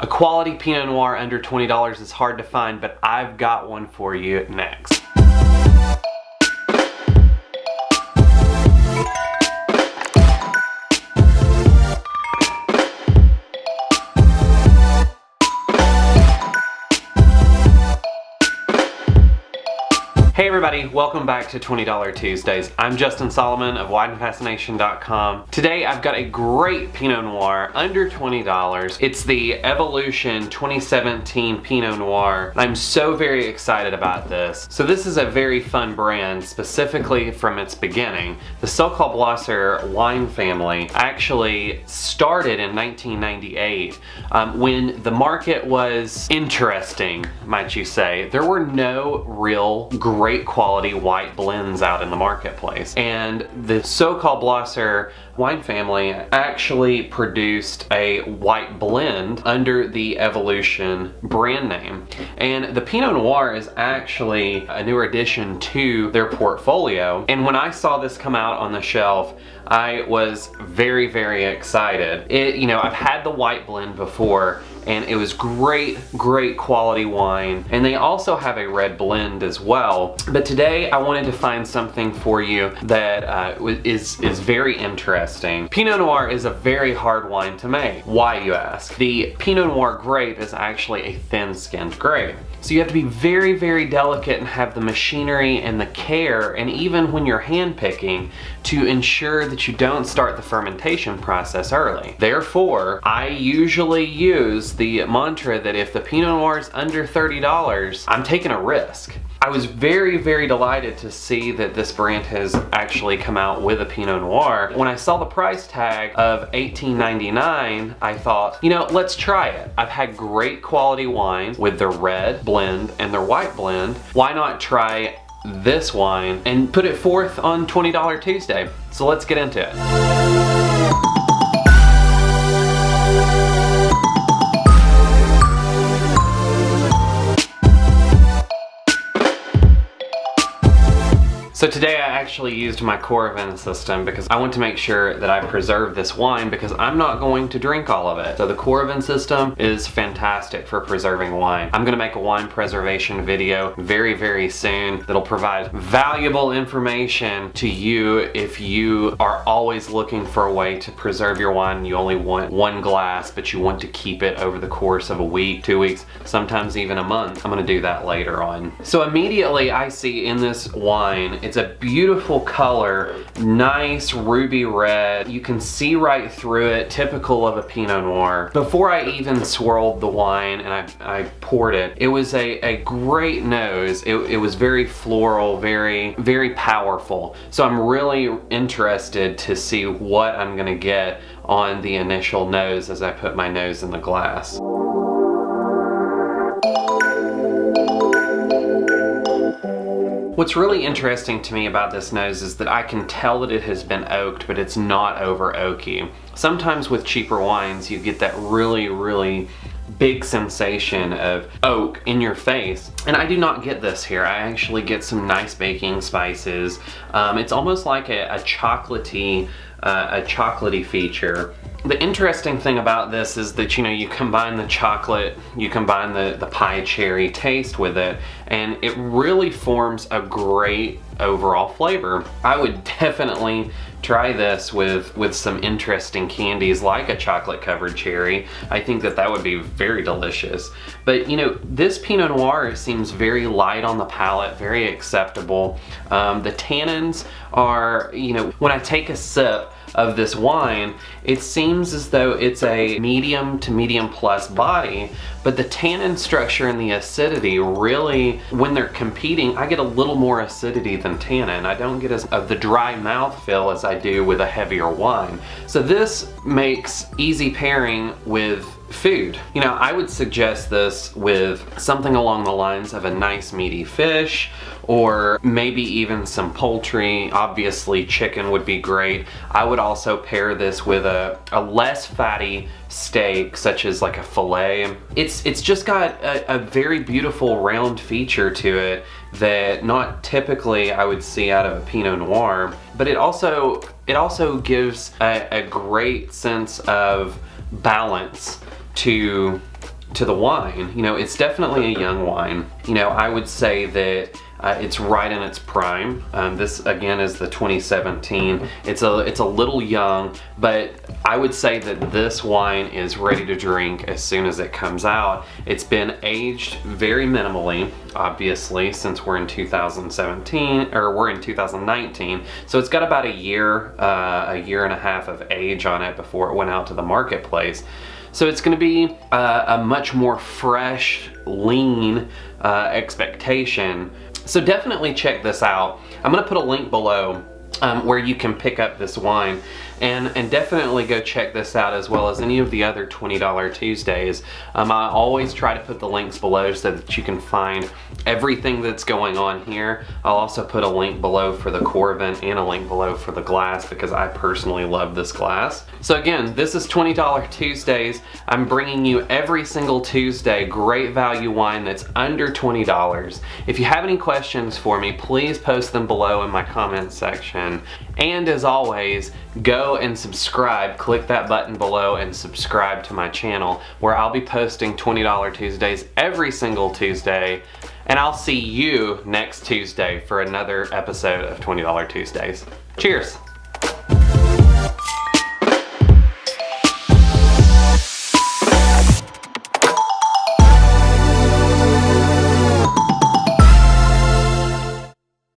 A quality Pinot Noir under $20 is hard to find, but I've got one for you next. Hey everybody, welcome back to $20 Tuesdays. I'm Justin Solomon of Fascination.com. Today I've got a great Pinot Noir under $20. It's the Evolution 2017 Pinot Noir. I'm so very excited about this. So this is a very fun brand, specifically from its beginning. The Sokol-Blosser wine family actually started in 1998 when the market was interesting, might you say. There were no real great quality white blends out in the marketplace, and the Sokol-Blosser wine family actually produced a white blend under the Evolution brand name. And the Pinot Noir is actually a newer addition to their portfolio, and when I saw this come out on the shelf, I was very, very excited. I've had the white blend before, and it was great quality wine, and they also have a red blend as well. But today I wanted to find something for you that is very interesting. Pinot Noir is a very hard wine to make. Why, you ask? The Pinot Noir grape is actually a thin-skinned grape. So you have to be very, very delicate and have the machinery and the care, and even when you're hand picking, to ensure that you don't start the fermentation process early. Therefore, I usually use the mantra that if the Pinot Noir is under $30, I'm taking a risk. I was very, very delighted to see that this brand has actually come out with a Pinot Noir. When I saw the price tag of $18.99, I thought, let's try it. I've had great quality wines with their red blend and their white blend. Why not try this wine and put it forth on $20 Tuesday? So let's get into it. So today I actually used my Coravin system because I want to make sure that I preserve this wine because I'm not going to drink all of it. So the Coravin system is fantastic for preserving wine. I'm gonna make a wine preservation video very, very soon that'll provide valuable information to you if you are always looking for a way to preserve your wine. You only want one glass, but you want to keep it over the course of a week, 2 weeks, sometimes even a month. I'm gonna do that later on. So immediately I see in this wine, it's a beautiful color, nice ruby red. You can see right through it, typical of a Pinot Noir. Before I even swirled the wine and I poured it, it was a great nose. It was very floral, very, very powerful. So I'm really interested to see what I'm gonna get on the initial nose as I put my nose in the glass. What's really interesting to me about this nose is that I can tell that it has been oaked, but it's not over oaky. Sometimes with cheaper wines, you get that really, really big sensation of oak in your face, and I do not get this here. I actually get some nice baking spices. It's almost like a chocolatey feature. The interesting thing about this is that you combine the chocolate, you combine the pie cherry taste with it, and it really forms a great overall flavor. I would definitely try this with some interesting candies like a chocolate covered cherry. I think that would be very delicious. But this Pinot Noir seems very light on the palate, very acceptable. The tannins are, when I take a sip of this wine, it seems as though it's a medium to medium plus body, but the tannin structure and the acidity really, when they're competing, I get a little more acidity than tannin. I don't get as of the dry mouthfeel as I do with a heavier wine. So this makes easy pairing with food. I would suggest this with something along the lines of a nice meaty fish, or maybe even some poultry. Obviously chicken would be great. I would also pair this with a less fatty steak, such as like a filet. It's just got a very beautiful round feature to it that not typically I would see out of a Pinot Noir, but it also gives a great sense of balance to to the wine, you know, it's definitely a young wine. You know, I would say that it's right in its prime. This again is the 2017. It's a little young, but I would say that this wine is ready to drink as soon as it comes out. It's been aged very minimally, obviously, since we're in 2017, or we're in 2019. So it's got about a year and a half of age on it before it went out to the marketplace. So it's going to be a much more fresh, lean expectation. So definitely check this out. I'm going to put a link below where you can pick up this wine, and definitely go check this out, as well as any of the other $20 Tuesdays. I always try to put the links below so that you can find everything that's going on here. I'll also put a link below for the Corvin and a link below for the glass, because I personally love this glass. So again, this is $20 Tuesdays. I'm bringing you every single Tuesday great value wine that's under $20. If you have any questions for me, please post them below in my comments section. And as always, go and subscribe. Click that button below and subscribe to my channel, where I'll be posting $20 Tuesdays every single Tuesday. And I'll see you next Tuesday for another episode of $20 Tuesdays. Cheers!